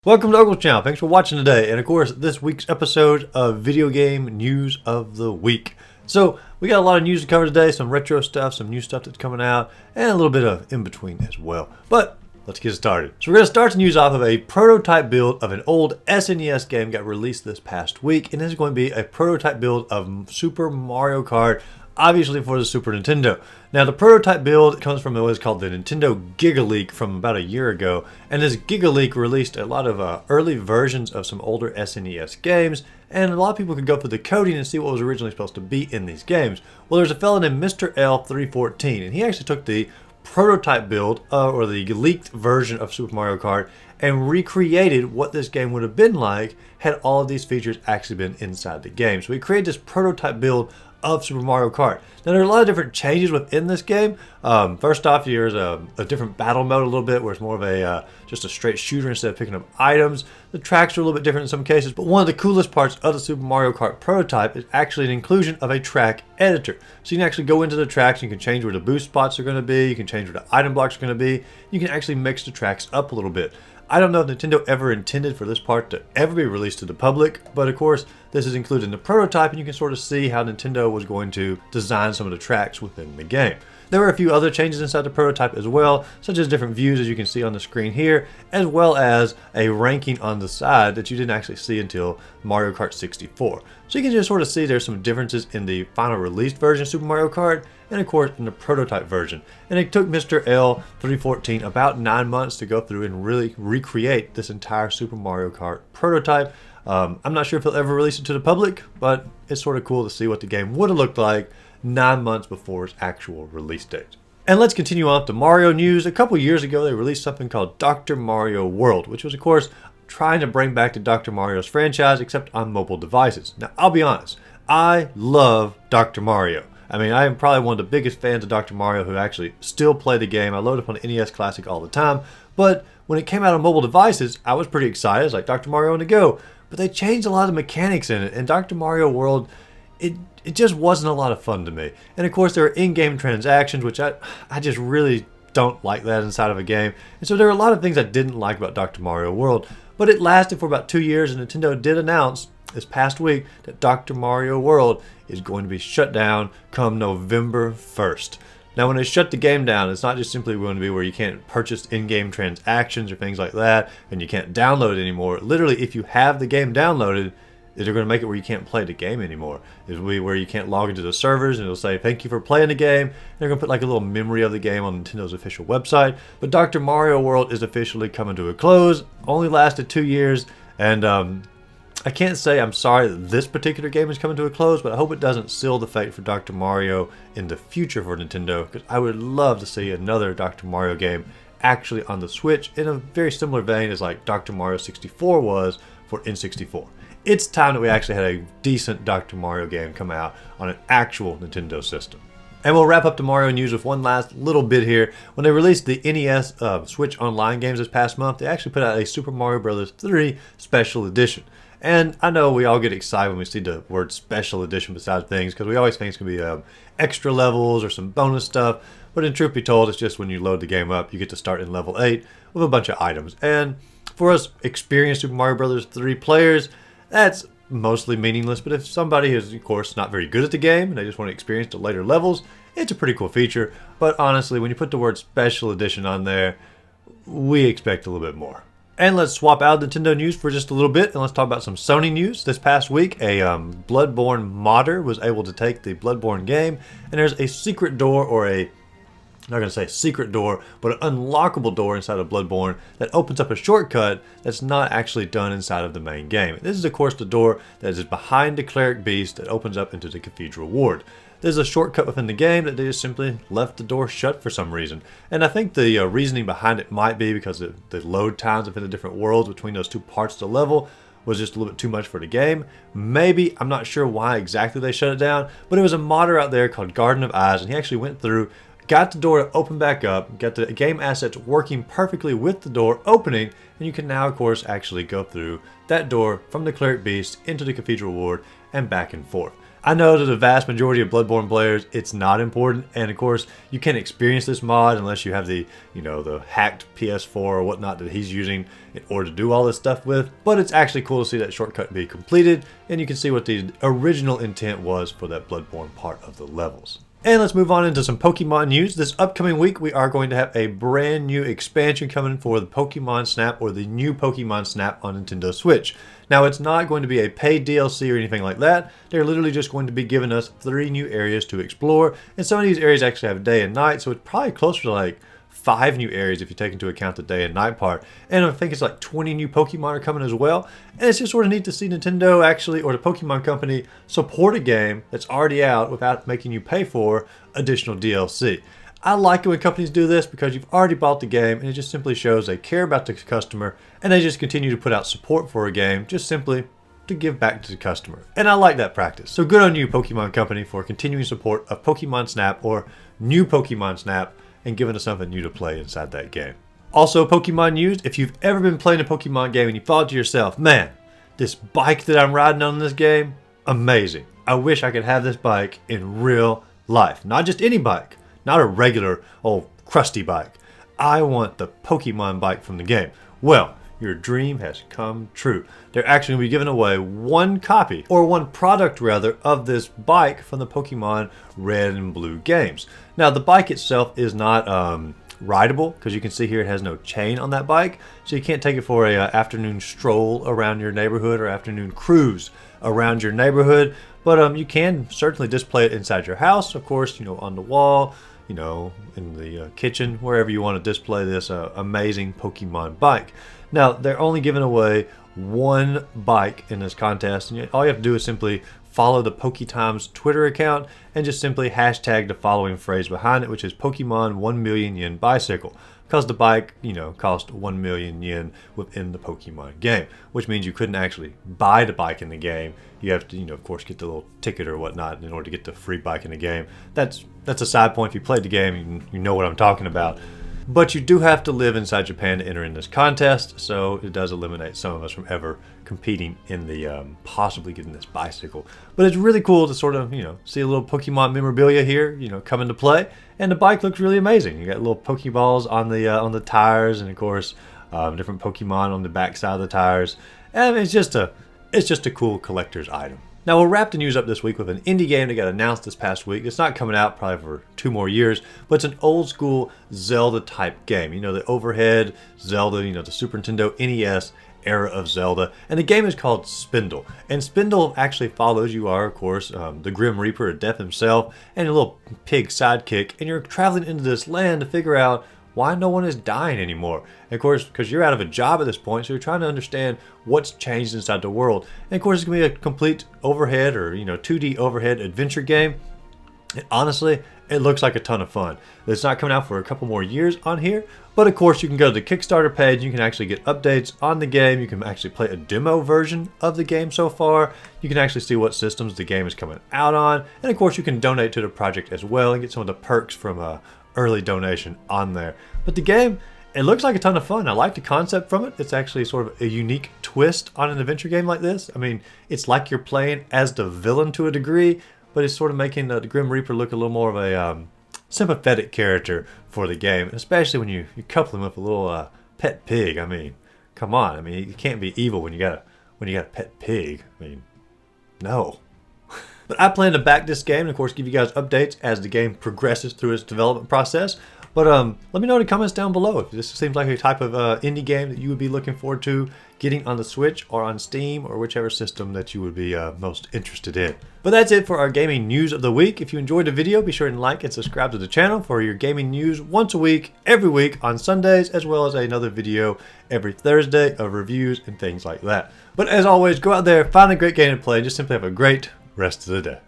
Welcome to Uncle's Channel. Thanks for watching today. And of course, this week's episode of Video Game News of the Week. So, we got a lot of news to cover today. Some retro stuff, some new stuff that's coming out, and a little bit of in between as well. But let's get started. So we're going to start the news off of a prototype build of an old SNES game got released this past week. And this is going to be a prototype build of Super Mario Kart, obviously for the Super Nintendo. Now, the prototype build comes from what is called the Nintendo Giga Leak from about a year ago, and this Giga Leak released a lot of early versions of some older SNES games, and a lot of people could go through the coding and see what was originally supposed to be in these games. Well, there's a fellow named Mr. L314, and he actually took the prototype build, or the leaked version of Super Mario Kart, and recreated what this game would have been like had all of these features actually been inside the game. So he created this prototype build of Super Mario Kart. Now, there are a lot of different changes within this game. First off, there's a different battle mode a little bit, where it's more of a just a straight shooter instead of picking up items. The tracks are a little bit different in some cases, but one of the coolest parts of the Super Mario Kart prototype is actually an inclusion of a track editor. So you can actually go into the tracks, and you can change where the boost spots are going to be, you can change where the item blocks are going to be, you can actually mix the tracks up a little bit. I don't know if Nintendo ever intended for this part to ever be released to the public, but of course, this is included in the prototype, and you can sort of see how Nintendo was going to design some of the tracks within the game. There were a few other changes inside the prototype as well, such as different views as you can see on the screen here, as well as a ranking on the side that you didn't actually see until Mario Kart 64. So you can just sort of see there's some differences in the final released version of Super Mario Kart, and of course in the prototype version. And it took Mr. L314 about 9 months to go through and really recreate this entire Super Mario Kart prototype. I'm not sure if he'll ever release it to the public, but it's sort of cool to see what the game would have looked like 9 months before its actual release date. And let's continue on to Mario news. A couple years ago, they released something called Dr. Mario World, which was, of course, trying to bring back the Dr. Mario's franchise, except on mobile devices. Now, I'll be honest, I love Dr. Mario. I mean, I am probably one of the biggest fans of Dr. Mario who actually still play the game. I load up on the NES Classic all the time, but when it came out on mobile devices, I was pretty excited. It's like Dr. Mario on the go. But they changed a lot of mechanics in it, and Dr. Mario World, it just wasn't a lot of fun to me. And of course, there are in-game transactions, which I just really don't like that inside of a game. And so there are a lot of things I didn't like about Dr. Mario World, but it lasted for about 2 years, and Nintendo did announce this past week that Dr. Mario World is going to be shut down come November 1st. Now, when they shut the game down, it's not just simply going to be where you can't purchase in-game transactions or things like that, and you can't download it anymore. Literally, if you have the game downloaded, they're going to make it where you can't play the game anymore. It'll be where you can't log into the servers, and it'll say, thank you for playing the game. And they're going to put like a little memory of the game on Nintendo's official website. But Dr. Mario World is officially coming to a close. Only lasted 2 years, and I can't say I'm sorry that this particular game is coming to a close, but I hope it doesn't seal the fate for Dr. Mario in the future for Nintendo, because I would love to see another Dr. Mario game actually on the Switch in a very similar vein as like Dr. Mario 64 was for N64. It's time that we actually had a decent Dr. Mario game come out on an actual Nintendo system. And we'll wrap up the Mario news with one last little bit here. When they released the NES Switch Online games this past month, they actually put out a Super Mario Bros. 3 Special Edition. And I know we all get excited when we see the word Special Edition beside things, because we always think it's going to be extra levels or some bonus stuff. But in truth be told, it's just when you load the game up, you get to start in level 8 with a bunch of items. And for us experienced Super Mario Bros. 3 players, that's mostly meaningless. But if somebody is, of course, not very good at the game and they just want to experience the later levels, it's a pretty cool feature. But honestly, when you put the word Special Edition on there, we expect a little bit more. And let's swap out Nintendo news for just a little bit, and let's talk about some Sony news. This past week, a Bloodborne modder was able to take the Bloodborne game, and there's a secret door, or I'm not going to say secret door, but an unlockable door inside of Bloodborne that opens up a shortcut that's not actually done inside of the main game. This is, of course, the door that is behind the Cleric Beast that opens up into the Cathedral Ward. There's a shortcut within the game that they just simply left the door shut for some reason. And I think the reasoning behind it might be because the load times within the different worlds between those two parts of the level was just a little bit too much for the game. Maybe, I'm not sure why exactly they shut it down, but it was a modder out there called Garden of Eyes, and he actually went through, got the door to open back up, got the game assets working perfectly with the door opening, and you can now, of course, actually go through that door from the Cleric Beast into the Cathedral Ward and back and forth. I know to the vast majority of Bloodborne players, it's not important, and of course, you can't experience this mod unless you have the, the hacked PS4 or whatnot that he's using in order to do all this stuff with, but it's actually cool to see that shortcut be completed, and you can see what the original intent was for that Bloodborne part of the levels. And let's move on into some Pokemon news. This upcoming week, we are going to have a brand new expansion coming for the Pokemon Snap, or the new Pokemon Snap on Nintendo Switch. Now, it's not going to be a paid DLC or anything like that. They're literally just going to be giving us 3 new areas to explore. And some of these areas actually have day and night, so it's probably closer to like 5 new areas if you take into account the day and night part. And I think it's like 20 new Pokemon are coming as well. And it's just sort of neat to see Nintendo actually, or the Pokemon company, support a game that's already out without making you pay for additional DLC. I like it when companies do this because you've already bought the game and it just simply shows they care about the customer and they just continue to put out support for a game just simply to give back to the customer. And I like that practice. So good on you, Pokemon Company, for continuing support of Pokemon Snap, or new Pokemon Snap, and giving us something new to play inside that game. Also, Pokemon news, if you've ever been playing a Pokemon game and you thought to yourself, man, this bike that I'm riding on in this game, amazing. I wish I could have this bike in real life. Not just any bike, not a regular old crusty bike. I want the Pokemon bike from the game. Well, your dream has come true. They're actually going to be giving away one copy, or one product rather, of this bike from the Pokemon Red and Blue games. Now, the bike itself is not rideable, because you can see here it has no chain on that bike, so you can't take it for a afternoon stroll around your neighborhood or afternoon cruise around your neighborhood. But you can certainly display it inside your house, of course, on the wall, in the kitchen, wherever you want to display this amazing Pokemon bike. Now, they're only giving away one bike in this contest, and all you have to do is simply follow the PokeTimes Twitter account and just simply hashtag the following phrase behind it, which is Pokemon 1 million yen bicycle. Because the bike, cost 1 million yen within the Pokemon game, which means you couldn't actually buy the bike in the game. You have to, of course, get the little ticket or whatnot in order to get the free bike in the game. That's a side point. If you played the game, you know what I'm talking about. But you do have to live inside Japan to enter in this contest, so it does eliminate some of us from ever competing in the possibly getting this bicycle. But it's really cool to sort of, see a little Pokemon memorabilia here, come into play, and the bike looks really amazing. You got little Pokeballs on the tires, and of course, different Pokemon on the back side of the tires, and it's just a cool collector's item. Now, we'll wrap the news up this week with an indie game that got announced this past week. It's not coming out probably for 2 more years, but it's an old school Zelda type game. The overhead Zelda, the Super Nintendo NES era of Zelda. And the game is called Spindle. And Spindle actually follows, you are, of course, the Grim Reaper of Death himself, and a little pig sidekick. And you're traveling into this land to figure out why no one is dying anymore. And of course, because you're out of a job at this point, so you're trying to understand what's changed inside the world. And of course, it's going to be a complete overhead, or 2D overhead adventure game. And honestly, it looks like a ton of fun. It's not coming out for a couple more years on here, but of course you can go to the Kickstarter page, you can actually get updates on the game, you can actually play a demo version of the game so far, you can actually see what systems the game is coming out on, and of course you can donate to the project as well and get some of the perks from early donation on there. But the game, it looks like a ton of fun. I like the concept from it. It's actually sort of a unique twist on an adventure game like this. I mean, it's like you're playing as the villain to a degree, but it's sort of making the Grim Reaper look a little more of a sympathetic character for the game, especially when you couple him with a little pet pig. I mean, come on. I mean, you can't be evil when you got a pet pig. I mean, no. But I plan to back this game and, of course, give you guys updates as the game progresses through its development process. But let me know in the comments down below if this seems like a type of indie game that you would be looking forward to getting on the Switch or on Steam or whichever system that you would be most interested in. But that's it for our gaming news of the week. If you enjoyed the video, be sure to like and subscribe to the channel for your gaming news once a week, every week on Sundays, as well as another video every Thursday of reviews and things like that. But as always, go out there, find a great game to play, and just simply have a great rest of the day.